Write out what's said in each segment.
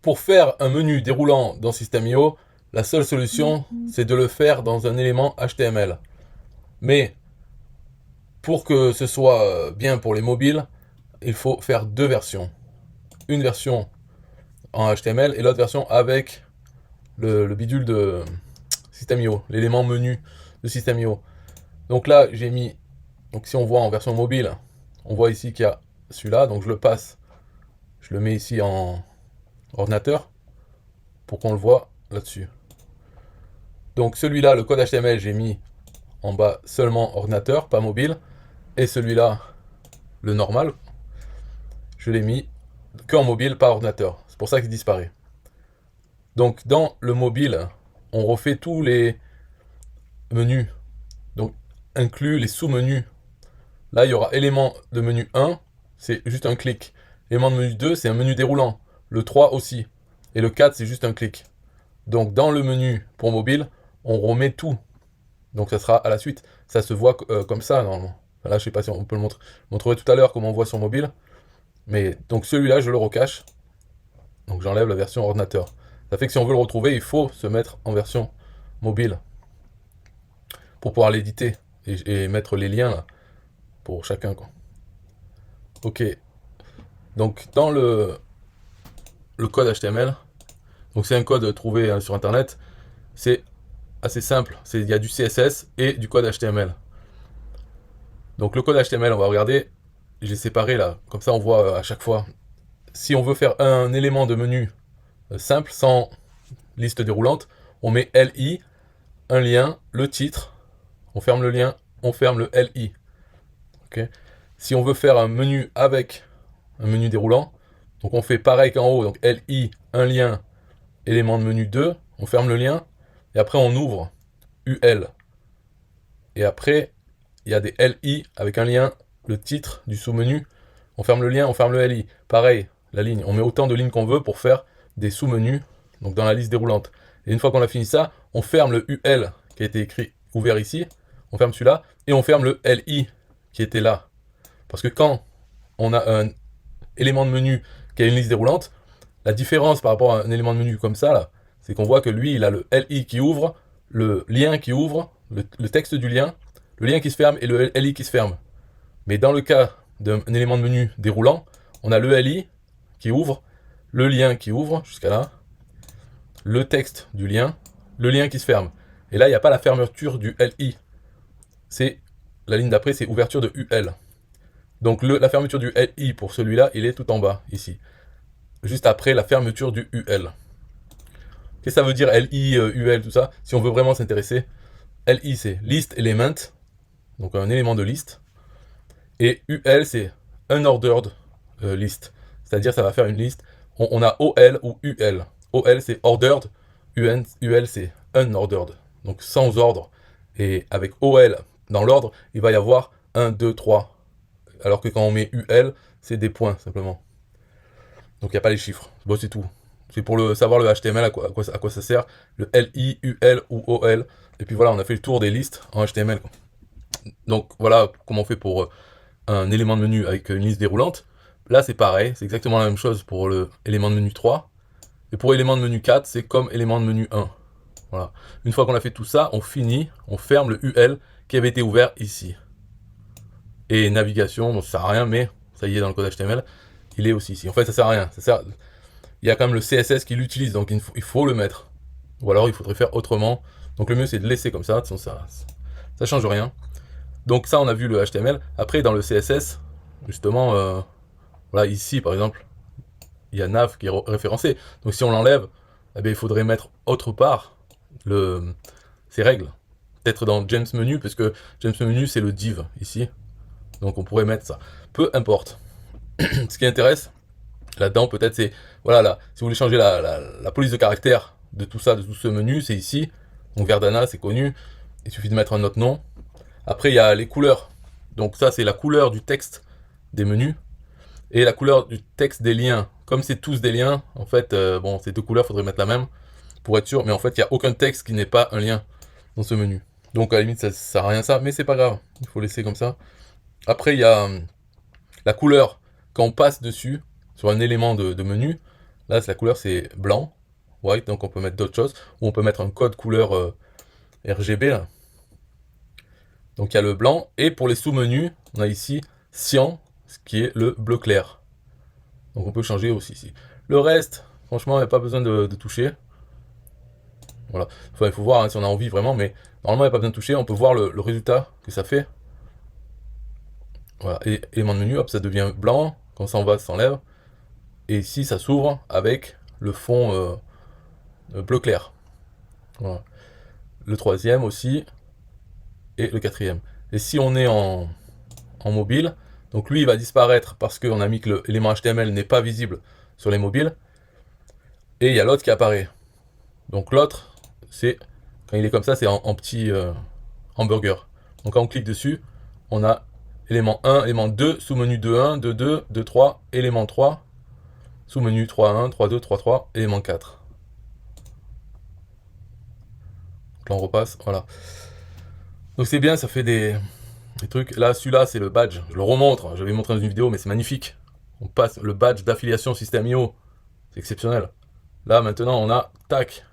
pour faire un menu déroulant dans System.io, la seule solution, c'est de le faire dans un élément HTML. Mais pour que ce soit bien pour les mobiles, il faut faire deux versions. Une version en HTML et l'autre version avec le bidule de System.io, l'élément menu de System.io. Donc là, j'ai mis, donc si on voit en version mobile, on voit ici qu'il y a celui-là, donc je le passe, je le mets ici en ordinateur pour qu'on le voit là-dessus. Donc celui-là, le code HTML, j'ai mis en bas seulement ordinateur, pas mobile, et celui-là, le normal, je l'ai mis que en mobile, pas ordinateur. C'est pour ça qu'il disparaît. Donc dans le mobile, on refait tous les menus, donc inclus les sous-menus. Là, il y aura élément de menu 1, c'est juste un clic. Élément de menu 2, c'est un menu déroulant. Le 3 aussi. Et le 4, c'est juste un clic. Donc dans le menu pour mobile, on remet tout. Donc ça sera à la suite. Ça se voit comme ça normalement. Là, je sais pas si on peut le montrer. Je montrerai tout à l'heure comment on voit sur mobile. Mais donc celui-là, je le recache. Donc j'enlève la version ordinateur. Ça fait que si on veut le retrouver, il faut se mettre en version mobile pour pouvoir l'éditer et mettre les liens là pour chacun, quoi. Ok. Donc dans le code HTML, donc c'est un code trouvé sur internet, c'est assez simple. Il y a du CSS et du code HTML. Donc le code HTML, on va regarder. J'ai séparé là, comme ça on voit à chaque fois. Si on veut faire un élément de menu simple, sans liste déroulante, on met LI, un lien, le titre, on ferme le lien, on ferme le LI. Okay. Si on veut faire un menu avec un menu déroulant, donc on fait pareil qu'en haut, donc LI, un lien, élément de menu 2, on ferme le lien, et après on ouvre UL. Et après, il y a des LI avec un lien, le titre du sous-menu, on ferme le lien, on ferme le LI. Pareil, la ligne, on met autant de lignes qu'on veut pour faire des sous-menus, donc dans la liste déroulante. Et une fois qu'on a fini ça, on ferme le UL qui a été écrit, ouvert ici, on ferme celui-là, et on ferme le LI qui était là. Parce que quand on a un élément de menu qui a une liste déroulante, la différence par rapport à un élément de menu comme ça, là, c'est qu'on voit que lui, il a le LI qui ouvre, le lien qui ouvre, le texte du lien, le lien qui se ferme et le LI qui se ferme. Mais dans le cas d'un élément de menu déroulant, on a le LI qui ouvre, le lien qui ouvre jusqu'à là, le texte du lien, le lien qui se ferme. Et là, il n'y a pas la fermeture du LI. C'est la ligne d'après, c'est ouverture de UL. Donc la fermeture du LI pour celui-là, il est tout en bas, ici. Juste après la fermeture du UL. Qu'est-ce que ça veut dire LI, UL, tout ça? Si on veut vraiment s'intéresser, LI c'est list element, donc un élément de liste. Et UL c'est unordered list. C'est-à-dire ça va faire une liste. On a OL ou UL. OL c'est ordered, UL c'est unordered. Donc sans ordre. Et avec OL dans l'ordre, il va y avoir 1, 2, 3. Alors que quand on met UL, c'est des points simplement. Donc il n'y a pas les chiffres. Bon, c'est tout. C'est pour savoir le HTML, à quoi ça sert. Le LI, UL ou OL. Et puis voilà, on a fait le tour des listes en HTML, quoi. Donc voilà comment on fait pour un élément de menu avec une liste déroulante. Là, c'est pareil. C'est exactement la même chose pour l'élément de menu 3. Et pour l'élément de menu 4, c'est comme élément de menu 1. Voilà. Une fois qu'on a fait tout ça, on finit, on ferme le UL qui avait été ouvert ici. Et navigation, bon, ça sert à rien, mais ça y est dans le code HTML, il est aussi ici. En fait, ça sert à rien. Il y a quand même le CSS qui l'utilise, donc il faut le mettre. Ou alors il faudrait faire autrement. Donc le mieux c'est de laisser comme ça, de toute façon ça change rien. Donc ça on a vu le HTML. Après dans le CSS, justement, voilà ici par exemple, il y a nav qui est référencé. Donc si on l'enlève, eh bien, il faudrait mettre autre part ces règles. Peut-être dans James Menu, parce que James Menu c'est le div ici. Donc on pourrait mettre ça. Peu importe. Ce qui intéresse là-dedans, peut-être, c'est, voilà, là, si vous voulez changer la police de caractère de tout ça, de tout ce menu, c'est ici. Donc Verdana, c'est connu. Il suffit de mettre un autre nom. Après, il y a les couleurs. Donc ça, c'est la couleur du texte des menus et la couleur du texte des liens. Comme c'est tous des liens, en fait, bon, ces deux couleurs, faudrait mettre la même pour être sûr. Mais en fait, il n'y a aucun texte qui n'est pas un lien dans ce menu. Donc à la limite, ça sert à rien ça, mais c'est pas grave. Il faut laisser comme ça. Après, il y a la couleur quand on passe dessus sur un élément de menu. Là, la couleur, c'est blanc, white, donc on peut mettre d'autres choses. Ou on peut mettre un code couleur RGB, là. Donc il y a le blanc. Et pour les sous-menus, on a ici cyan, ce qui est le bleu clair. Donc on peut changer aussi ici. Le reste, franchement, il n'y a pas besoin de toucher. Voilà. Enfin, il faut voir hein, si on a envie vraiment, mais normalement, il n'y a pas besoin de toucher. On peut voir le résultat que ça fait. Voilà. Et élément de menu, hop, ça devient blanc. Quand ça en va, ça s'enlève. Et ici, ça s'ouvre avec le fond bleu clair. Voilà. Le troisième aussi. Et le quatrième. Et si on est en mobile, donc lui, il va disparaître parce qu'on a mis que l'élément HTML n'est pas visible sur les mobiles. Et il y a l'autre qui apparaît. Donc l'autre, c'est quand il est comme ça, c'est en petit hamburger. Donc quand on clique dessus, on a élément 1, élément 2, sous-menu 2.1, 2.2, 2.3, élément 3, sous-menu 3.1, 3.2, 3.3, élément 4. Donc là on repasse, voilà. Donc c'est bien, ça fait des trucs. Là, celui-là, c'est le badge. Je le remontre, j'avais montré dans une vidéo, mais c'est magnifique. On passe le badge d'affiliation System.io. C'est exceptionnel. Là, maintenant, on a, tac,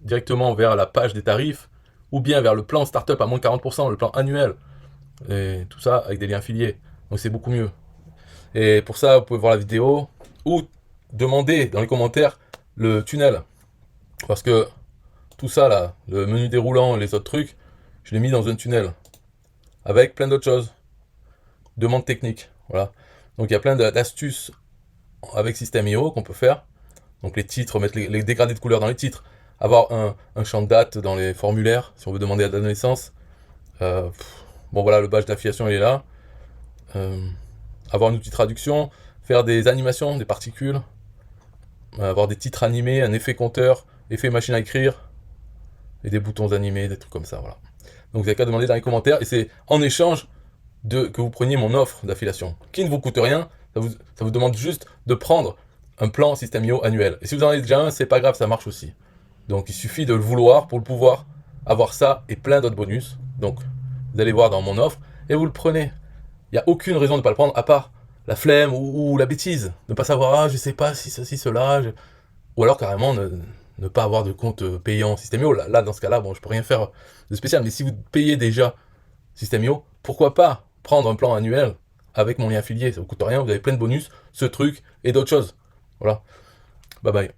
directement vers la page des tarifs, ou bien vers le plan startup à moins de 40%, le plan annuel. Et tout ça avec des liens affiliés. Donc c'est beaucoup mieux. Et pour ça, vous pouvez voir la vidéo, ou demander dans les commentaires le tunnel. Parce que tout ça là, le menu déroulant et les autres trucs, je l'ai mis dans un tunnel. Avec plein d'autres choses. Demande technique. Voilà. Donc il y a plein d'astuces avec System.io qu'on peut faire. Donc les titres, mettre les dégradés de couleurs dans les titres. Avoir un champ de date dans les formulaires, si on veut demander la date de naissance. Bon voilà, le badge d'affiliation il est là. Avoir un outil de traduction. Faire des animations, des particules. Avoir des titres animés, un effet compteur, effet machine à écrire. Et des boutons animés, des trucs comme ça, voilà. Donc vous n'avez qu'à demander dans les commentaires. Et c'est en échange que vous preniez mon offre d'affiliation, qui ne vous coûte rien, ça vous demande juste de prendre un plan System.io annuel. Et si vous en avez déjà un, c'est pas grave, ça marche aussi. Donc il suffit de le vouloir pour le pouvoir avoir ça et plein d'autres bonus. Donc vous allez voir dans mon offre et vous le prenez. Il n'y a aucune raison de ne pas le prendre, à part la flemme ou la bêtise. De ne pas savoir, ah je sais pas si ceci, cela. Ou alors carrément ne pas avoir de compte payant System.io. Là, dans ce cas-là, bon, je peux rien faire de spécial. Mais si vous payez déjà System.io, pourquoi pas prendre un plan annuel avec mon lien affilié, ça vous coûte rien, vous avez plein de bonus, ce truc et d'autres choses. Voilà. Bye bye.